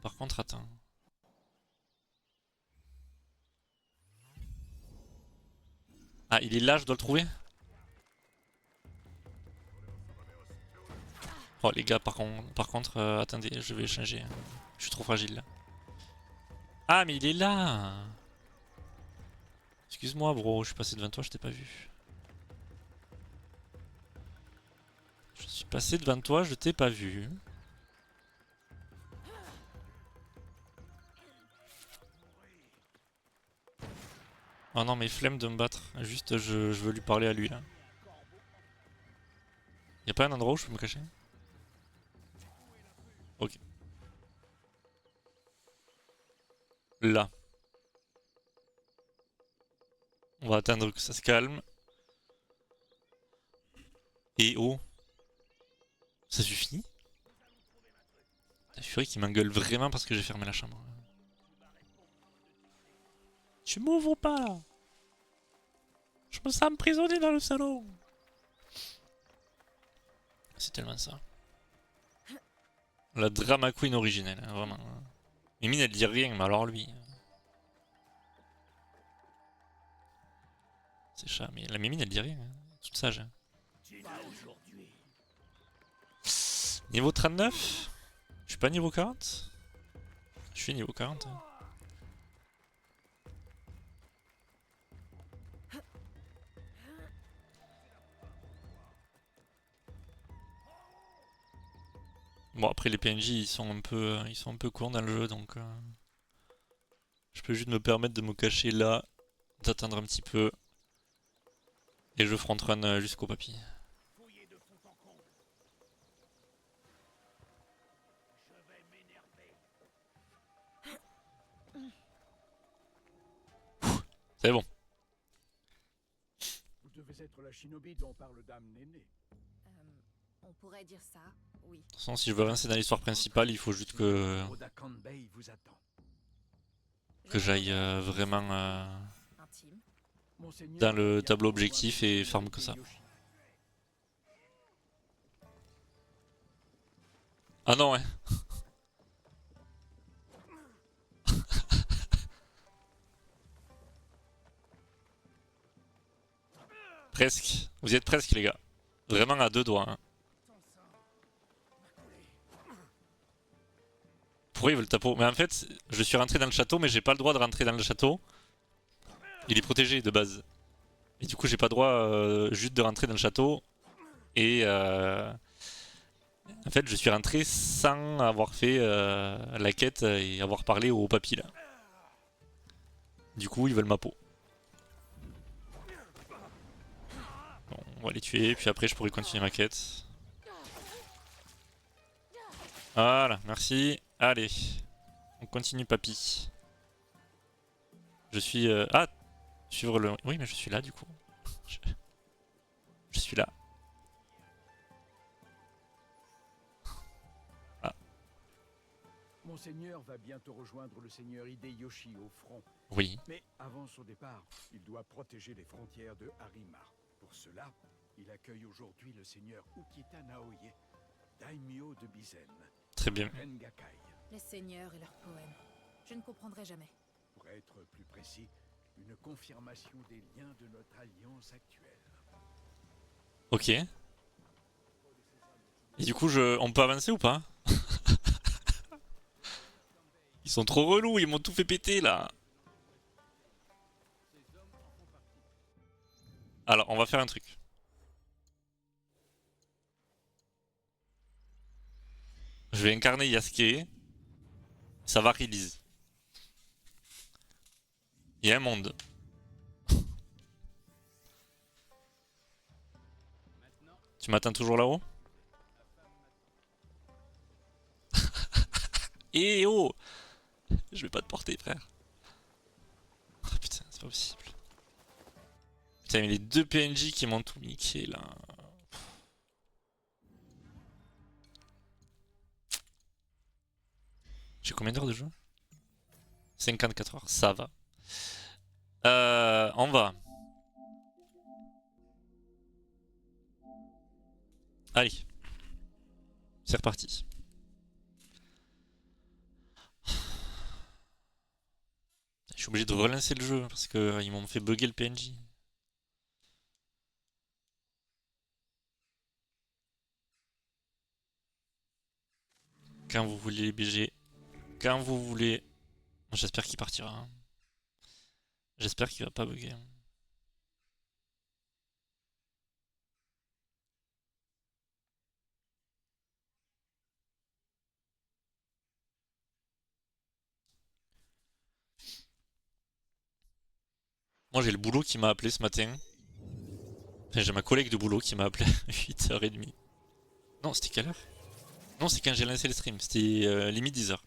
Par contre, attends. Ah, il est là, je dois le trouver? Oh les gars, par contre, attendez, je vais changer. Je suis trop fragile là. Ah, mais il est là! Excuse-moi, bro, je suis passé devant toi, je t'ai pas vu. Je suis passé devant toi, je t'ai pas vu. Oh non, mais flemme de me battre. Juste, je veux lui parler à lui là. Y'a pas un endroit où je peux me cacher? Ok. Là. On va attendre que ça se calme. Et oh, ça suffit? La furie qui m'engueule vraiment parce que j'ai fermé la chambre. Tu m'ouvres pas là! Je me sens emprisonné dans le salon! C'est tellement ça. La drama queen originelle, hein, vraiment. Mimine elle dit rien, mais alors lui. C'est chat, mais la Mimine elle dit rien. Hein. Toute sage. Hein. Niveau 39? Je suis pas niveau 40? Je suis niveau 40. Hein. Bon après les PNJ ils sont un peu courts dans le jeu donc je peux juste me permettre de me cacher là, d'attendre un petit peu et je front run jusqu'au papy. C'est bon. Vous devez être la shinobi dont parle Dame Néné. On pourrait dire ça, oui. De toute façon si je veux avancer dans l'histoire principale il faut juste Oda Kanbei vous attend. que J'avais j'aille repéré quelque chose vraiment intime. dans Monseigneur va le tableau bientôt objectif rejoindre le et seigneur farm que ça. Hideyoshi. Ah non ouais. Presque. Vous y êtes presque les gars. Vraiment à deux doigts. Hein. Pourquoi ils veulent tapo? Mais en fait, je suis rentré dans le château mais j'ai pas le droit de rentrer dans le château. Il est protégé de base. Et du coup j'ai pas droit juste de rentrer dans le château. Et en fait je suis rentré sans avoir fait la quête et avoir parlé au papy là. Du coup ils veulent ma peau. Bon, on va les tuer, puis après je pourrai continuer ma quête. Voilà, merci. Allez, on continue papy. Je suis... Ah, suivre le... Oui mais je suis là du coup. Je, je suis là. Ah, Monseigneur va bientôt rejoindre le seigneur Hideyoshi au front. oui. Mais avant son départ, il doit protéger les frontières de Harima. Pour cela, il accueille aujourd'hui le seigneur Ukita Naoye, daimyo de Bizen, Très bien. Rengakai. Les seigneurs et leurs poèmes. Je ne comprendrai jamais. Pour être plus précis, une confirmation des liens de notre alliance actuelle. Ok. Et du coup on peut avancer ou pas? Ils sont trop relous, ils m'ont tout fait péter là. Alors, on va faire un truc. Je vais incarner Yasuke. Ça va release. Il y a un monde. Tu m'attends toujours là-haut? Eh oh! Je vais pas te porter, frère. Oh putain, c'est pas possible. Putain, mais les deux PNJ qui m'ont tout niqué là. J'ai combien d'heures de jeu? 54 heures, ça va. On va. Allez, c'est reparti. Je suis obligé de relancer le jeu parce que ils m'ont fait bugger le PNJ. Quand vous voulez les BG. Quand vous voulez. J'espère qu'il partira. Hein. J'espère qu'il va pas bugger. Hein. Moi j'ai le boulot qui m'a appelé ce matin. Enfin, j'ai ma collègue de boulot qui m'a appelé à 8h30. Non, c'était quelle heure? Non, c'est quand j'ai lancé le stream. C'était limite 10h.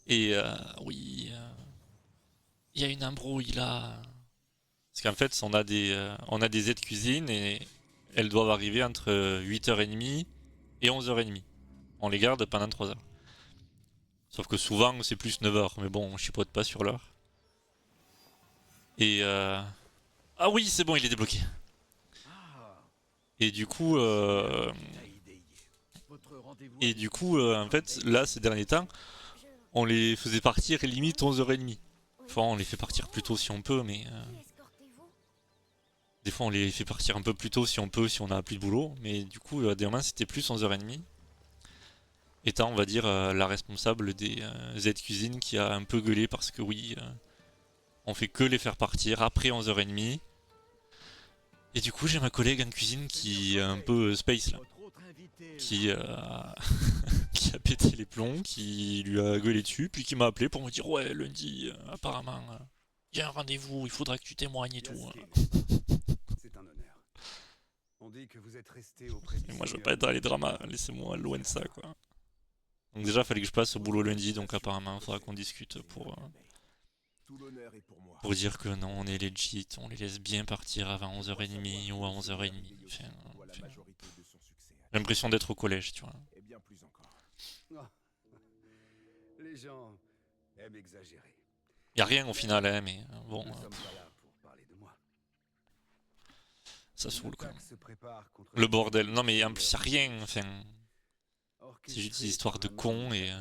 Et oui, il y a une embrouille là. Parce qu'en fait, on a des aides cuisine et elles doivent arriver entre 8h30 et 11h30. On les garde pendant 3 heures. Sauf que souvent c'est plus 9h, mais bon, on chipote pas sur l'heure. Et ah oui, c'est bon, il est débloqué. Ah, Et du coup, votre rendez-vous en fait, là, ces derniers temps, on les faisait partir limite 11h30. Enfin, on les fait partir plus tôt si on peut, mais des fois on les fait partir un peu plus tôt si on peut, si on a plus de boulot. Mais du coup, des moments c'était plus 11h30. Étant, on va dire, la responsable des aides cuisine qui a un peu gueulé parce que oui, on fait que les faire partir après 11h30. Et du coup, j'ai ma collègue en cuisine qui est un peu space là. votre autre invité, Qui, qui a pété les plombs, qui lui a gueulé dessus, puis qui m'a appelé pour me dire ouais, lundi, apparemment, il y a un rendez-vous, il faudra que tu témoignes et tout. Yasuke, c'est un honneur. On dit que vous êtes resté auprès du Et moi, je veux Seigneur pas être dans les depuis dramas, laissez-moi loin de ça, quoi. Donc déjà, fallait que je passe au boulot lundi, donc apparemment, il faudra qu'on discute Tout l'honneur est pour moi. pour dire que non, on est legit, on les laisse bien partir avant 11h30 ou à 11h30. Enfin, La majorité de son succès. j'ai l'impression d'être au collège, tu vois. Et bien plus encore. Les gens aiment exagérer. Y a rien au final, hein, mais bon, Nous ne sommes pas là pour parler de moi. ça saoule, quoi. L'attaque se prépare contre Le bordel. Non, mais en plus, y a rien, enfin. C'est c'est juste des histoires de cons et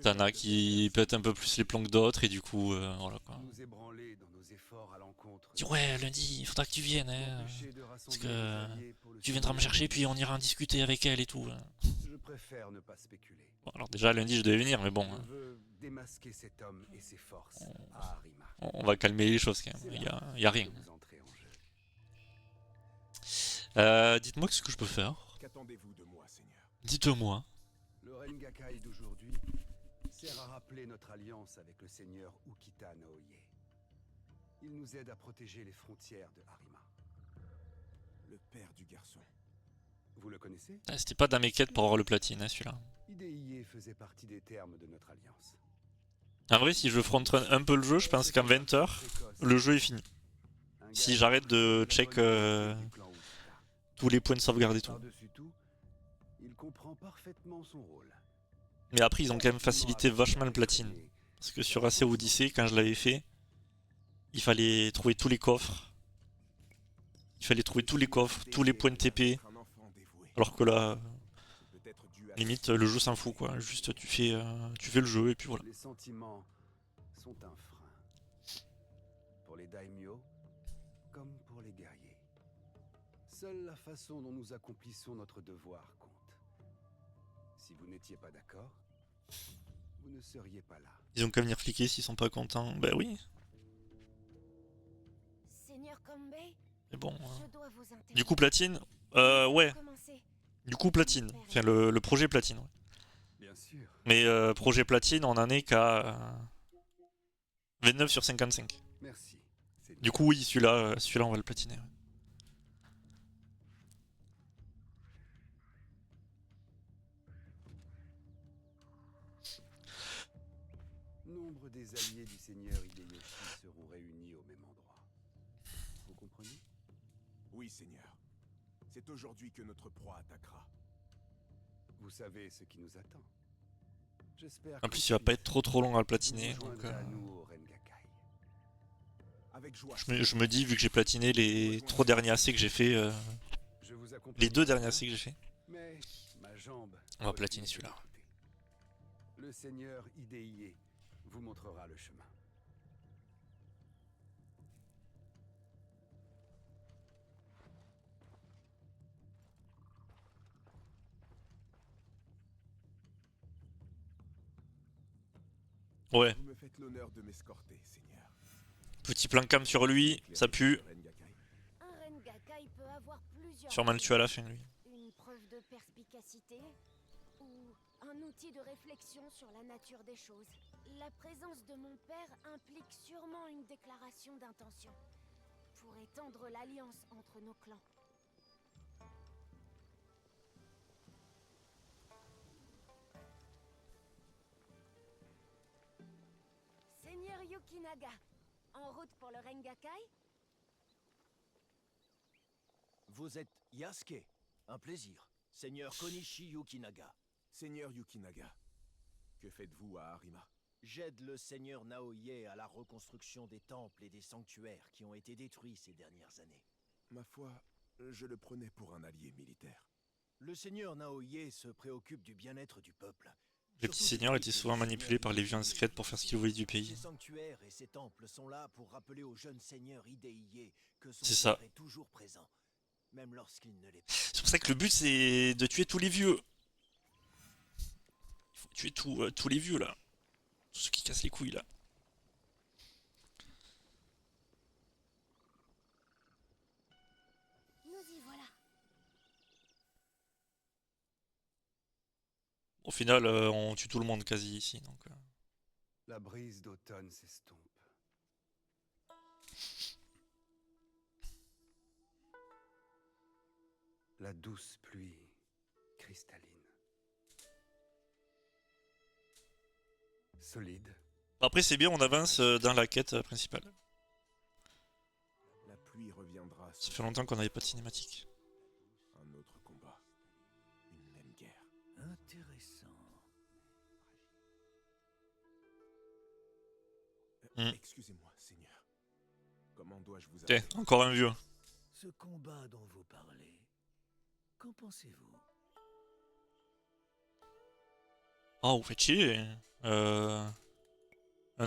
t'en as qui pètent un peu plus les plombs que d'autres et du coup, voilà quoi. Nous ébranler dans nos efforts à l'encontre. Dis ouais, lundi, il faudra que tu viennes, hein, Empêcher de parce rassembler que les alliés pour le tu viendras me Seigneur. chercher puis on ira en discuter avec elle et tout. Hein. Je préfère ne pas spéculer. Bon, alors déjà lundi je devais venir, mais bon, Je hein, veux démasquer cet homme et ses forces à Harima. on va calmer les choses quand même. Y a rien. Que vous entrez en jeu. Dites-moi ce que je peux faire. Qu'attendez-vous de moi, Seigneur? Dites-moi. Le Rengakai d'aujourd'hui sert à rappeler notre alliance avec le Seigneur Ukita Naoye. Il nous aide à protéger les frontières de Harima. Le père du garçon. Vous le connaissez? Ah, c'était pas dans mes quêtes pour avoir le platine, hein, celui-là. Ideiye faisait partie des termes de notre alliance. En vrai, si je frontrun un peu le jeu, je pense qu'en 20h, le jeu est fini. Si j'arrête de check tous les points de sauvegarde et tout. Par-dessus tout, il comprend parfaitement son rôle. Mais après, ils ont quand même facilité vachement le platine. Parce que sur AC Odyssey, quand je l'avais fait, il fallait trouver tous les coffres. Il fallait trouver tous les coffres, tous les points de TP. Alors que là, limite, le jeu s'en fout quoi. Juste tu fais le jeu et puis voilà. Les sentiments sont un frein. Pour les daimyo, comme pour les guerriers. Seule la façon dont nous accomplissons notre devoir compte. Si vous n'étiez pas d'accord, vous ne seriez pas là. Ils ont qu'à venir fliquer s'ils sont pas contents. Bah oui, Seigneur Kambei, mais bon. je dois vous interrompre. Du coup, platine ouais. Commencez. Du coup, platine. Enfin, le projet platine. Ouais. Bien sûr. Mais projet platine, on en est qu'à 29 sur 55. Merci. Du coup, oui, celui-là, on va le platiner. Ouais. Nombre des alliés du Seigneur Hideyoshi seront réunis au même endroit. Vous comprenez? Oui, Seigneur. C'est aujourd'hui que notre proie attaquera. Vous savez ce qui nous attend. J'espère. En plus, il va pas être trop long à le platiner. Donc, à nous au Rengakai. Avec joie. je me dis, vu que j'ai platiné les 3 derniers AC que j'ai fait, Je vous accompagne. les 2 derniers AC que j'ai fait, Mais ma jambe on va platiner celui-là. Le seigneur Hideye vous montrera le chemin. Ouais, Vous me faites l'honneur de m'escorter, Seigneur. petit plan cam sur lui, ça pue. Rengakai. Un Rengakai peut avoir plusieurs Sûrement le rôles. tuer à la fin lui. Une preuve de perspicacité ou un outil de réflexion sur la nature des choses. La présence de mon père implique sûrement une déclaration d'intention pour étendre l'alliance entre nos clans. Seigneur Yukinaga, en route pour le Rengakai? Vous êtes Yasuke. Un plaisir. Seigneur Konishi Yukinaga. Seigneur Yukinaga, que faites-vous à Harima? J'aide le seigneur Naoye à la reconstruction des temples et des sanctuaires qui ont été détruits ces dernières années. Ma foi, je le prenais pour un allié militaire. Le seigneur Naoye se préoccupe du bien-être du peuple. Les petits seigneurs étaient souvent manipulés par les vieux secrètes pour faire ce qu'ils voulaient du Ces pays. sanctuaires et ces temples sont là pour rappeler au jeune seigneur Hideye que son C'est ça. père est toujours présent, même lorsqu'il ne l'est pas. C'est pour ça que le but c'est de tuer tous les vieux. Il faut tuer tous les vieux là. Tous ceux qui cassent les couilles là. Nous y voilà. Au final, on tue tout le monde quasi ici. Donc, La brise d'automne s'estompe. La douce pluie cristalline. Solide. Après, c'est bien, on avance dans la quête principale. La pluie reviendra Ça sur fait longtemps qu'on n'avait pas de cinématique. un autre combat. Une même guerre. Intéressant. Excusez-moi, Seigneur. Comment dois-je vous Tiens, appeler? encore un vieux. Ce combat dont vous parlez, qu'en pensez-vous? Oh, vous faites chier. Un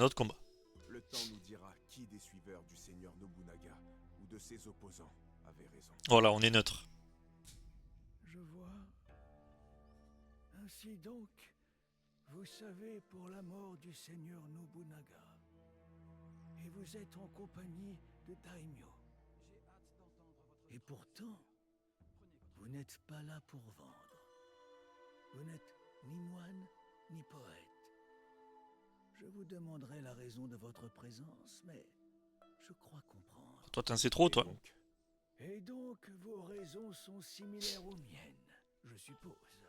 autre combat. Le temps nous dira qui des suiveurs du seigneur Nobunaga ou de ses opposants avait raison. Voilà, on est neutre. Je vois. Ainsi donc, vous savez pour la mort du seigneur Nobunaga. Et vous êtes en compagnie de Daimyo. Et pourtant, vous n'êtes pas là pour vendre. Vous n'êtes ni moine, ni poète. Je vous demanderai la raison de votre présence, mais je crois comprendre. Toi, t'en sais trop, Et toi. donc, Et donc, vos raisons sont similaires aux miennes, je suppose.